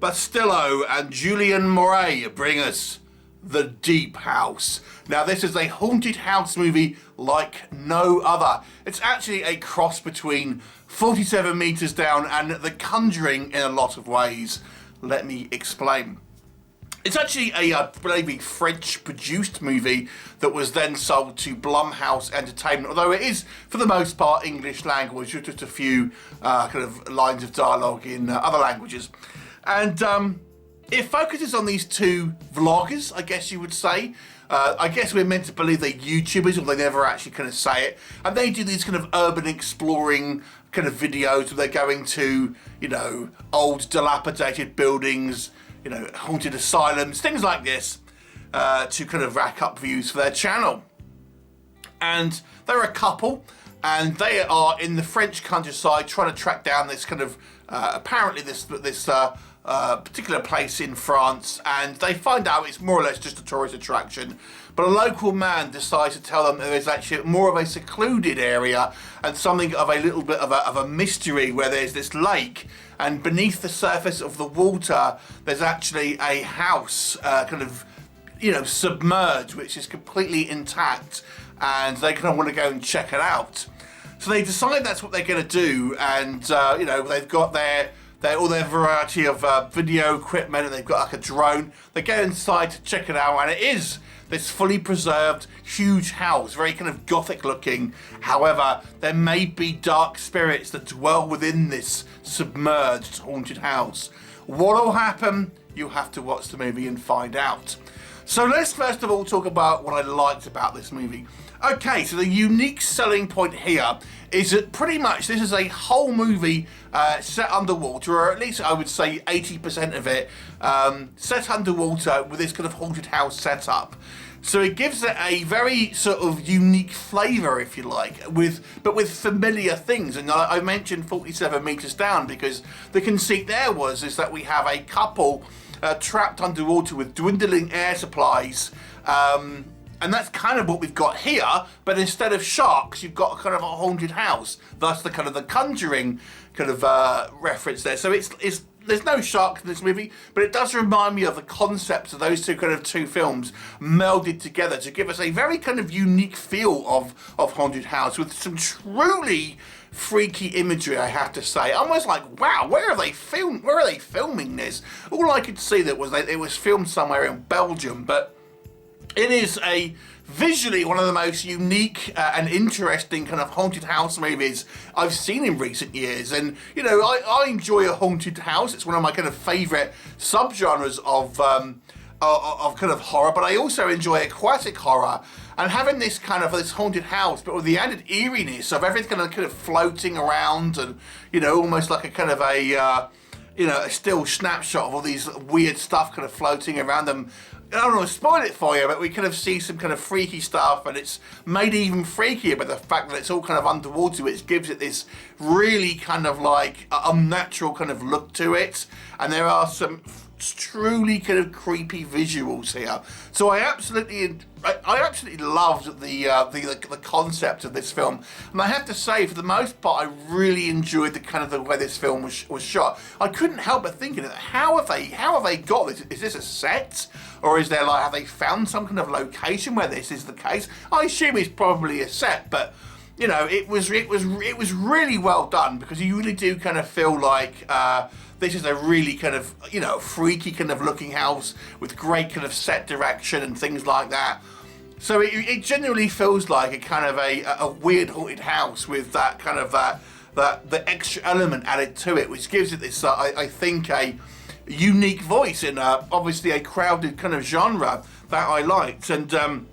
Bastillo and Julian Moray bring us The Deep House. Now, this is a haunted house movie like no other. It's actually a cross between 47 Meters Down and The Conjuring in a lot of ways. Let me explain. It's actually a French-produced movie that was then sold to Blumhouse Entertainment, although it is, for the most part, English language, with just a few kind of lines of dialogue in other languages. And it focuses on these two vloggers, I guess you would say. I guess we're meant to believe they're YouTubers, or they never actually kind of say it. And they do these kind of urban exploring kind of videos where they're going to, you know, old dilapidated buildings, you know, haunted asylums, things like this, to kind of rack up views for their channel. And they're a couple, and they are in the French countryside trying to track down this kind of, apparently this particular place in France, and they find out it's more or less just a tourist attraction. But a local man decides to tell them there is actually more of a secluded area and something of a little bit of a mystery, where there's this lake, and beneath the surface of the water there's actually a house kind of, you know, submerged, which is completely intact, and they kind of want to go and check it out. So they decide that's what they're going to do, and you know, they've got all their variety of video equipment, and they've got like a drone. They go inside to check it out, and it is this fully preserved, huge house, very kind of gothic looking. However, there may be dark spirits that dwell within this submerged haunted house. What will happen? You'll have to watch the movie and find out. So let's first of all talk about what I liked about this movie. Okay, so the unique selling point here is that pretty much this is a whole movie set underwater, or at least I would say 80% of it set underwater with this kind of haunted house setup. So it gives it a very sort of unique flavour, if you like, but with familiar things. And I mentioned 47 Meters Down because the conceit there is that we have a couple trapped underwater with dwindling air supplies. And that's kind of what we've got here, but instead of sharks, you've got kind of a haunted house. Thus the kind of the Conjuring kind of reference there. So there's no sharks in this movie, but it does remind me of the concepts of those two films melded together to give us a very kind of unique feel of haunted house, with some truly freaky imagery, I have to say. Almost like, wow, where are they filming this? All I could see that was it was filmed somewhere in Belgium, but it is visually one of the most unique and interesting kind of haunted house movies I've seen in recent years. And, you know, I enjoy a haunted house. It's one of my kind of favourite subgenres of kind of horror, but I also enjoy aquatic horror. And having this kind of this haunted house, but with the added eeriness of everything kind of floating around, and, you know, almost like a kind of a still snapshot of all these weird stuff kind of floating around them. I don't want to spoil it for you, but we kind of see some kind of freaky stuff, and it's made even freakier by the fact that it's all kind of underwater, which gives it this really kind of like unnatural kind of look to it. And there are some truly kind of creepy visuals here. So I absolutely loved the concept of this film, and I have to say, for the most part, I really enjoyed the way this film was shot. I couldn't help but thinking, how have they got this? Is this a set, or is there have they found some kind of location where this is the case? I assume it's probably a set, but you know, it was really well done, because you really do kind of feel like this is a really kind of, you know, freaky kind of looking house with great kind of set direction and things like that. So it genuinely feels like a kind of a weird haunted house with that kind of the extra element added to it, which gives it this I think a unique voice in obviously a crowded kind of genre that I liked. And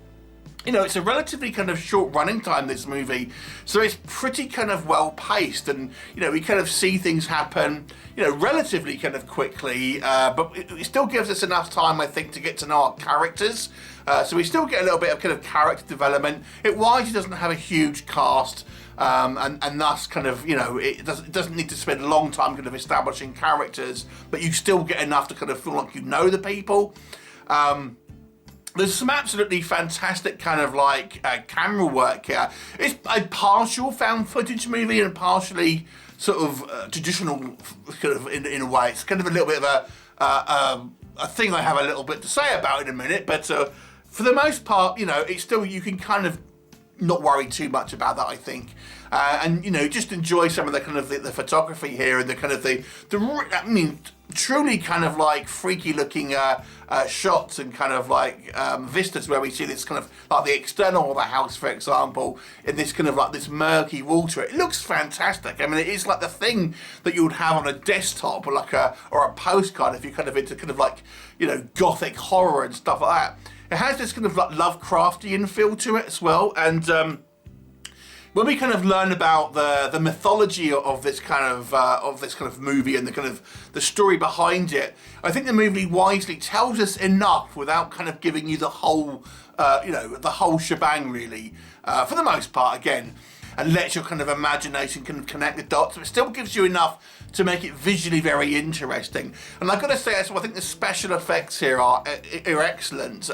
you know, it's a relatively kind of short running time, this movie, so it's pretty kind of well paced, and you know, we kind of see things happen, you know, relatively kind of quickly, but it still gives us enough time, I think, to get to know our characters. So we still get a little bit of kind of character development. It wisely doesn't have a huge cast, and thus kind of, you know, it doesn't need to spend a long time kind of establishing characters, but you still get enough to kind of feel like you know the people. There's some absolutely fantastic kind of like camera work here. It's a partial found footage movie and partially sort of traditional kind of in a way. It's kind of a little bit of a thing I have a little bit to say about in a minute, but for the most part, you know, it's still, you can kind of not worry too much about that, I think. And, you know, just enjoy some of the kind of the photography here and the kind of I mean, truly kind of like freaky looking shots and kind of like vistas where we see this kind of like the external of the house, for example, in this kind of like this murky water. It looks fantastic. I mean, it is like the thing that you would have on a desktop or like a postcard if you're kind of into kind of like, you know, gothic horror and stuff like that. It has this kind of like Lovecraftian feel to it as well, and when we kind of learn about the mythology of this kind of movie and the kind of the story behind it, I think the movie wisely tells us enough without kind of giving you the whole, you know, the whole shebang really, for the most part again, and lets your kind of imagination kind of connect the dots, but it still gives you enough to make it visually very interesting. And I've got to say as well, I think the special effects here are excellent.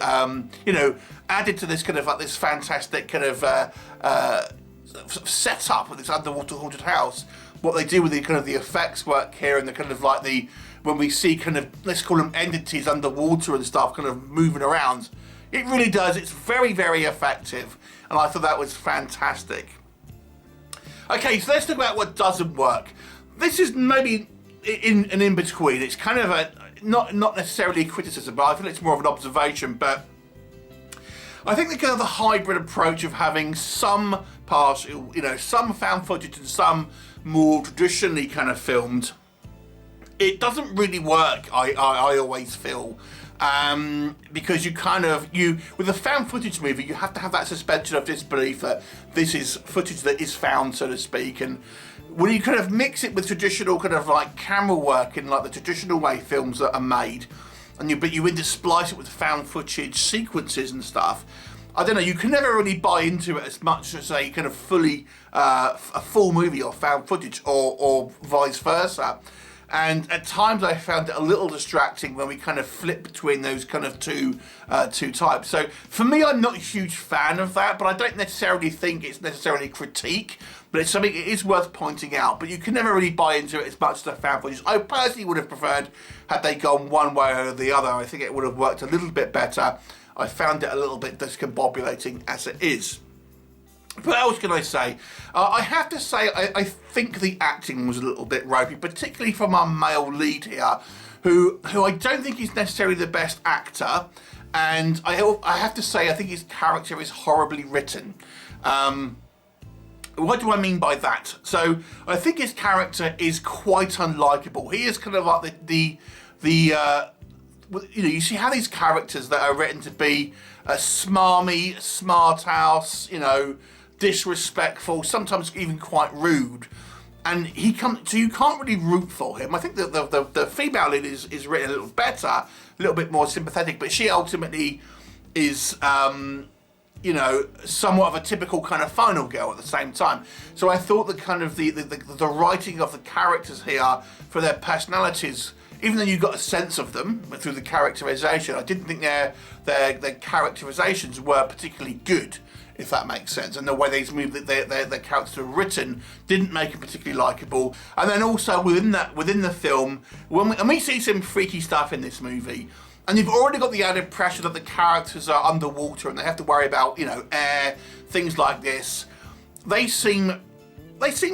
You know, added to this kind of like this fantastic kind of set up with this underwater haunted house, what they do with the kind of the effects work here and the kind of like the, when we see kind of, let's call them entities underwater and stuff kind of moving around, it really does, it's very, very effective, and I thought that was fantastic. Okay, so let's talk about what doesn't work. This is maybe in between. It's kind of a, not necessarily a criticism, but I feel it's more of an observation, but I think the kind of the hybrid approach of having some partial, you know, some found footage and some more traditionally kind of filmed, it doesn't really work, I always feel. Because you kind of, with a found footage movie, you have to have that suspension of disbelief that this is footage that is found, so to speak, and when you kind of mix it with traditional kind of like camera work in like the traditional way films that are made, and but you intersplice it with found footage sequences and stuff, I don't know, you can never really buy into it as much as a kind of fully, a full movie or found footage or vice versa. And at times I found it a little distracting when we kind of flip between those kind of two types. So for me, I'm not a huge fan of that, but I don't necessarily think it's necessarily a critique, but it's something it is worth pointing out. But you can never really buy into it as much as the found footage. I personally would have preferred had they gone one way or the other. I think it would have worked a little bit better. I found it a little bit discombobulating as it is. What else can I say? I have to say, I think the acting was a little bit ropey, particularly from our male lead here, who I don't think is necessarily the best actor, and I have to say, I think his character is horribly written. What do I mean by that? So, I think his character is quite unlikable. He is kind of like the you know, you see how these characters that are written to be a smarmy, smart ass, you know, disrespectful, sometimes even quite rude, and so you can't really root for him. I think that the female lead is written a little better, a little bit more sympathetic, but she ultimately is you know, somewhat of a typical kind of final girl at the same time. So I thought that kind of the writing of the characters here for their personalities, even though you got a sense of them through the characterization, I didn't think their characterizations were particularly good, if that makes sense. And the way these their characters were written didn't make them particularly likable. And then also within the film, and we see some freaky stuff in this movie, and you've already got the added pressure that the characters are underwater and they have to worry about, you know, air, things like this. They seem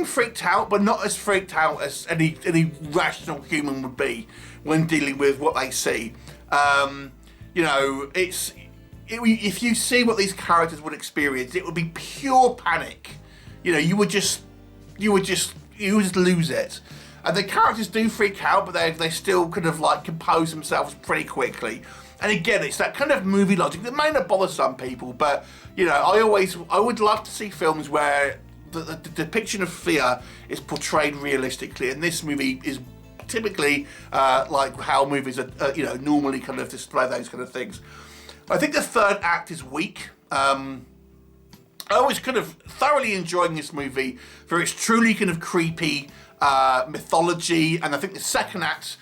freaked out, but not as freaked out as any rational human would be when dealing with what they see. You know, if you see what these characters would experience, it would be pure panic. You know, you would just lose it. And the characters do freak out, but they still kind of like compose themselves pretty quickly. And again, it's that kind of movie logic that may not bother some people, but you know, I would love to see films where the depiction of fear is portrayed realistically, and this movie is typically like how movies are you know, normally kind of display those kind of things. I think the third act is weak. I was kind of thoroughly enjoying this movie for its truly kind of creepy mythology, and I think the second act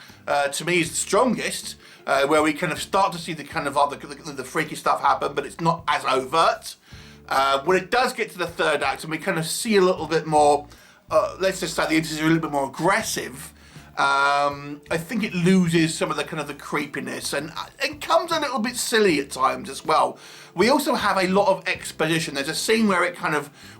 to me is the strongest, where we kind of start to see the kind of the freaky stuff happen, but it's not as overt. When it does get to the third act and we kind of see a little bit more, let's just say the entities are a little bit more aggressive, I think it loses some of the kind of the creepiness and comes a little bit silly at times as well. We also have a lot of exposition. There's a scene where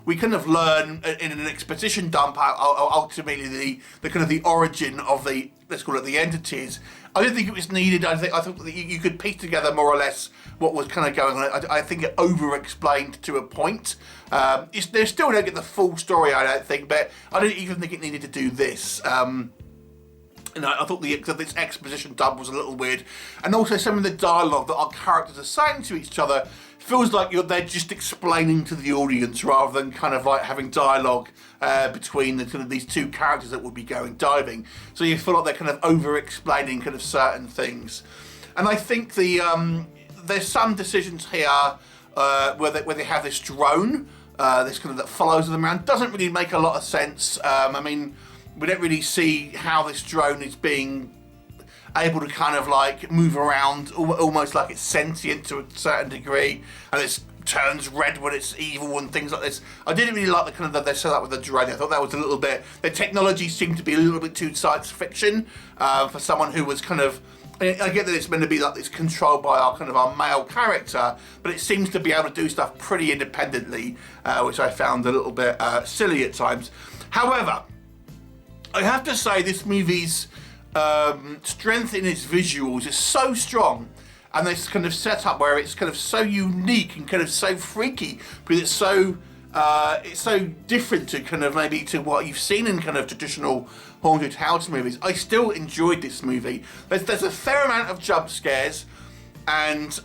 we kind of learn in an exposition dump ultimately the kind of the origin of the, let's call it, the entities. I didn't think it was needed. I thought that you could piece together more or less what was kind of going on. I think it over-explained to a point. They still don't get the full story, I don't think, but I don't even think it needed to do this. I thought this exposition dump was a little weird, and also some of the dialogue that our characters are saying to each other feels like they're just explaining to the audience rather than kind of like having dialogue between the kind of these two characters that would be going diving. So you feel like they're kind of over-explaining kind of certain things, and I think there's some decisions here where they have this drone, this kind of that follows them around. Doesn't really make a lot of sense. I mean, we don't really see how this drone is being able to kind of like move around, almost like it's sentient to a certain degree, and it turns red when it's evil and things like this. I didn't really like the kind of that they set up with the drone. I thought that was a little bit, the technology seemed to be a little bit too science fiction for someone who was kind of, I get that it's meant to be like it's controlled by our male character, but it seems to be able to do stuff pretty independently, which I found a little bit silly at times. However, I have to say this movie's strength in its visuals is so strong, and this kind of setup where it's kind of so unique and kind of so freaky, because it's so different to kind of maybe to what you've seen in kind of traditional haunted house movies. I still enjoyed this movie. There's a fair amount of jump scares, and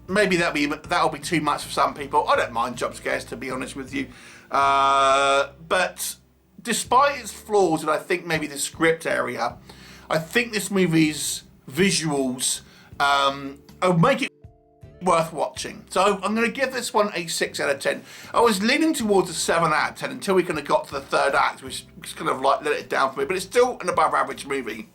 maybe that'll be too much for some people. I don't mind jump scares, to be honest with you, but despite its flaws, and I think maybe the script area, I think this movie's visuals make it worth watching. So I'm going to give this one a 6 out of 10. I was leaning towards a 7 out of 10 until we kind of got to the third act, which kind of like let it down for me, but it's still an above average movie.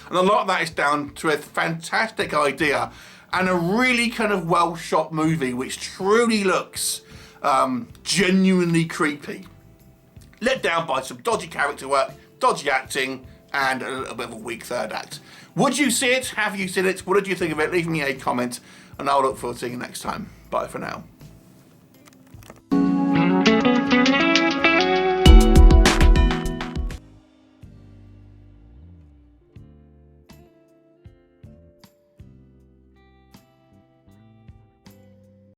And a lot of that is down to a fantastic idea and a really kind of well shot movie, which truly looks genuinely creepy. Let down by some dodgy character work, dodgy acting, and a little bit of a weak third act. Would you see it? Have you seen it? What did you think of it? Leave me a comment, and I'll look forward to seeing you next time. Bye for now.